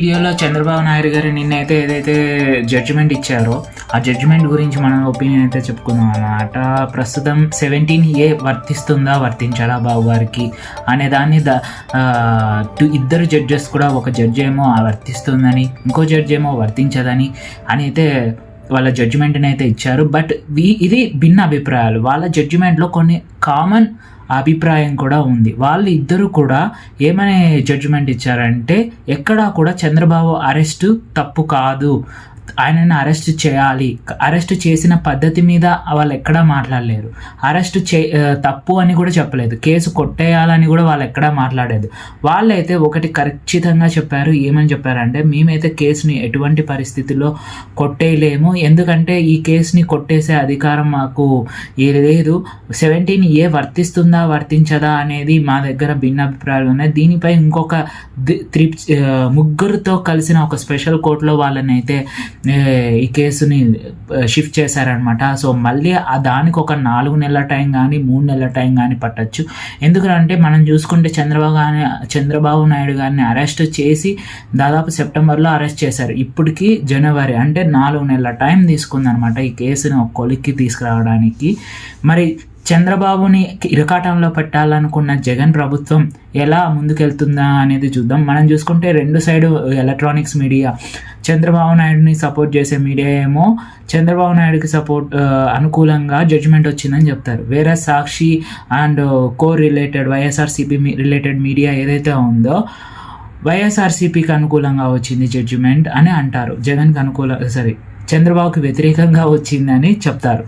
వీడియోలో చంద్రబాబు నాయుడు గారు నిన్నైతే ఏదైతే జడ్జిమెంట్ ఇచ్చారో ఆ జడ్జిమెంట్ గురించి మనం ఒపీనియన్ అయితే చెప్పుకుందాం అన్నమాట. ప్రస్తుతం 17A వర్తిస్తుందా వర్తించాలా బాబు గారికి అనే దాన్ని ఇద్దరు జడ్జెస్ కూడా, ఒక జడ్జి ఏమో వర్తిస్తుందని, ఇంకో జడ్జి ఏమో వర్తించదని అని అయితే వాళ్ళ జడ్జిమెంట్ని అయితే ఇచ్చారు. బట్ ఇది భిన్న అభిప్రాయాలు. వాళ్ళ జడ్జిమెంట్లో కొన్ని కామన్ అభిప్రాయం కూడా ఉంది. వాళ్ళు ఇద్దరు కూడా ఏమనే జడ్జిమెంట్ ఇచ్చారంటే, ఎక్కడా కూడా చంద్రబాబు అరెస్టు తప్పు కాదు, ఆయనని అరెస్ట్ చేయాలి, అరెస్ట్ చేసిన పద్ధతి మీద వాళ్ళు ఎక్కడా మాట్లాడలేరు, అరెస్ట్ తప్పు అని కూడా చెప్పలేదు, కేసు కొట్టేయాలని కూడా వాళ్ళు ఎక్కడా మాట్లాడలేదు. వాళ్ళైతే ఒకటి ఖచ్చితంగా చెప్పారు. ఏమని చెప్పారంటే, మేమైతే కేసుని ఎటువంటి పరిస్థితుల్లో కొట్టేయలేము, ఎందుకంటే ఈ కేసుని కొట్టేసే అధికారం మాకు లేదు. 17A వర్తిస్తుందా వర్తించదా అనేది మా దగ్గర భిన్న అభిప్రాయాలు ఉన్నాయి. దీనిపై ఇంకొక ముగ్గురితో కలిసిన ఒక స్పెషల్ కోర్టులో వాళ్ళని అయితే ఈ కేసుని షిఫ్ట్ చేశారనమాట. సో మళ్ళీ దానికి ఒక 4 నెలల టైం కానీ 3 నెలల టైం కానీ పట్టచ్చు. ఎందుకంటే మనం చూసుకుంటే చంద్రబాబు నాయుడు గారిని అరెస్ట్ చేసి దాదాపు సెప్టెంబర్లో అరెస్ట్ చేశారు. ఇప్పటికి జనవరి, అంటే 4 నెలల టైం తీసుకుందనమాట ఈ కేసుని ఒక కొలిక్కి తీసుకురావడానికి. మరి చంద్రబాబుని ఇరకాటంలో పెట్టాలనుకున్న జగన్ ప్రభుత్వం ఎలా ముందుకెళ్తుందా అనేది చూద్దాం. మనం చూసుకుంటే రెండు సైడు ఎలక్ట్రానిక్స్ మీడియా, చంద్రబాబు నాయుడుని సపోర్ట్ చేసే మీడియా ఏమో చంద్రబాబు నాయుడుకి అనుకూలంగా జడ్జిమెంట్ వచ్చిందని చెప్తారు. వేరే Sakshi and related YSRCP related media ఏదైతే ఉందో వైఎస్ఆర్సీపీకి అనుకూలంగా వచ్చింది జడ్జిమెంట్ అని అంటారు. జగన్కి చంద్రబాబుకి వ్యతిరేకంగా వచ్చిందని చెప్తారు.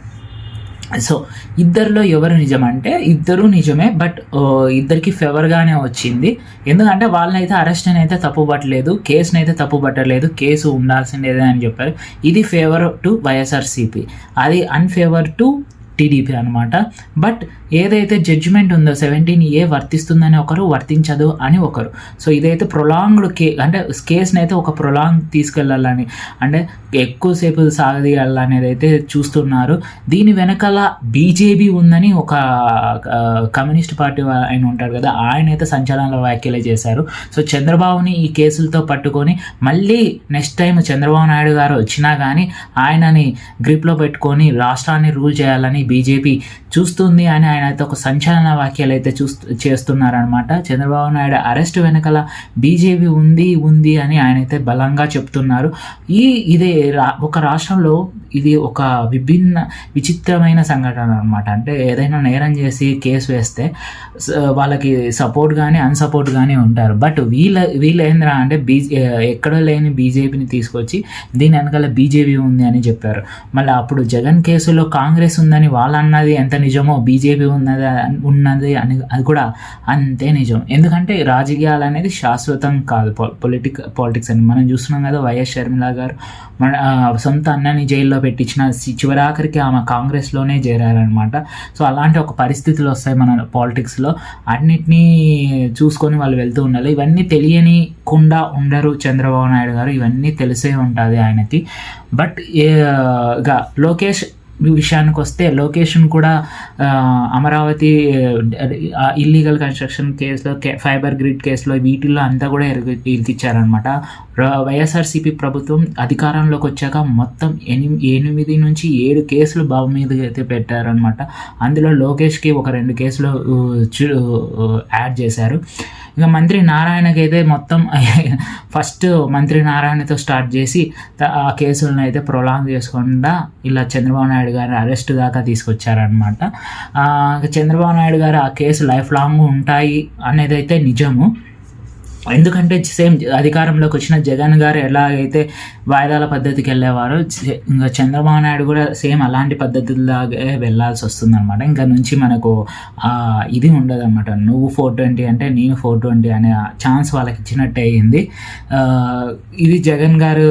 సో ఇద్దరిలో ఎవరు నిజం అంటే ఇద్దరు నిజమే, బట్ ఇద్దరికి ఫేవర్గానే వచ్చింది. ఎందుకంటే వాళ్ళనైతే అరెస్ట్ అయితే తప్పుపట్టలేదు, కేసుని అయితే తప్పుపట్టలేదు, కేసు ఉండాల్సిందేదే అని చెప్పారు. ఇది ఫేవర్ టు వైఎస్ఆర్సీపీ, అది అన్ఫేవర్ టు టీడీపీ అనమాట. బట్ ఏదైతే జడ్జిమెంట్ ఉందో 17A వర్తిస్తుందని ఒకరు, వర్తించదు అని ఒకరు. సో ఇదైతే ప్రొలాంగ్డ్ అంటే కేసుని అయితే ఒక ప్రొలాంగ్ తీసుకెళ్ళాలని, అంటే ఎక్కువసేపు సాగదీయాలనేది అయితే చూస్తున్నారు. దీని వెనకాల బీజేపీ ఉందని ఒక కమ్యూనిస్ట్ పార్టీ ఆయన ఉంటాడు కదా, ఆయన అయితే సంచలన వ్యాఖ్యలు చేశారు. సో చంద్రబాబుని ఈ కేసులతో పట్టుకొని మళ్ళీ నెక్స్ట్ టైం చంద్రబాబు నాయుడు గారు వచ్చినా కానీ ఆయనని గ్రిప్లో పెట్టుకొని రాష్ట్రాన్ని రూల్ చేయాలని బీజేపీ చూస్తుంది అని ఆయన అయితే ఒక సంచలన వ్యాఖ్యలు అయితే చేస్తున్నారనమాట. చంద్రబాబు నాయుడు అరెస్ట్ వెనకాల బీజేపీ ఉంది అని ఆయన అయితే బలంగా చెప్తున్నారు. ఇదే ఒక రాష్ట్రంలో ఇది ఒక విచిత్రమైన సంఘటన అనమాట. అంటే ఏదైనా నేరం చేసి కేసు వేస్తే వాళ్ళకి సపోర్ట్ కానీ అన్సపోర్ట్ కానీ ఉంటారు. బట్ వీళ్ళు ఏంద్రా అంటే ఎక్కడో లేని బీజేపీని తీసుకొచ్చి దీని వెనకాల బీజేపీ ఉంది అని చెప్పారు. మళ్ళీ అప్పుడు జగన్ కేసులో కాంగ్రెస్ ఉందని వాళ్ళు అన్నది ఎంత నిజమో బీజేపీ ఉన్నది అని అది కూడా అంతే నిజం. ఎందుకంటే రాజకీయాలు అనేది శాశ్వతం కాదు, పాలిటిక్స్ అని మనం చూస్తున్నాం కదా. వైఎస్ షర్మిల గారు మన సొంత అన్నని జైల్లో పెట్టించిన చివరాఖరికి ఆమె కాంగ్రెస్లోనే చేరారనమాట. సో అలాంటి ఒక పరిస్థితులు వస్తాయి మన పాలిటిక్స్లో. అన్నిటినీ చూసుకొని వాళ్ళు వెళ్తూ ఉండాలి. ఇవన్నీ తెలియనికుండా ఉండరు చంద్రబాబు నాయుడు గారు, ఇవన్నీ తెలిసే ఉంటుంది ఆయనకి. బట్ లోకేష్ విషయానికి వస్తే, లొకేషన్ కూడా అమరావతి ఇల్లీగల్ కన్స్ట్రక్షన్ కేసులో, ఫైబర్ గ్రిడ్ కేసులో, వీటిల్లో అంతా కూడా ఇరికిచ్చారనమాట. వైఎస్ఆర్సీపీ ప్రభుత్వం అధికారంలోకి వచ్చాక మొత్తం 8 నుంచి 7 కేసులు బాబు మీద అయితే పెట్టారనమాట. అందులో లోకేష్కి ఒక 2 కేసులు యాడ్ చేశారు. ఇక మంత్రి నారాయణకి అయితే మొత్తం ఫస్ట్ మంత్రి నారాయణతో స్టార్ట్ చేసి ఆ కేసులను అయితే ప్రొలాంగ్ చేసుకుండా ఇలా చంద్రబాబు నాయుడు గారు అరెస్ట్ దాకా తీసుకొచ్చారనమాట. చంద్రబాబు నాయుడు గారు ఆ కేసు లైఫ్ లాంగ్ ఉంటాయి అనేది అయితే నిజము. ఎందుకంటే సేమ్ అధికారంలోకి వచ్చిన జగన్ గారు ఎలాగైతే వాయిదాల పద్ధతికి వెళ్ళేవారో, ఇంకా చంద్రబాబు నాయుడు కూడా సేమ్ అలాంటి పద్ధతిలాగే వెళ్ళాల్సి వస్తుంది అనమాట. ఇంకా నుంచి మనకు ఇది ఉండదు అనమాట. నువ్వు 420 అంటే నేను 420 అనే ఛాన్స్ వాళ్ళకి ఇచ్చినట్టు అయ్యింది. ఇది జగన్ గారు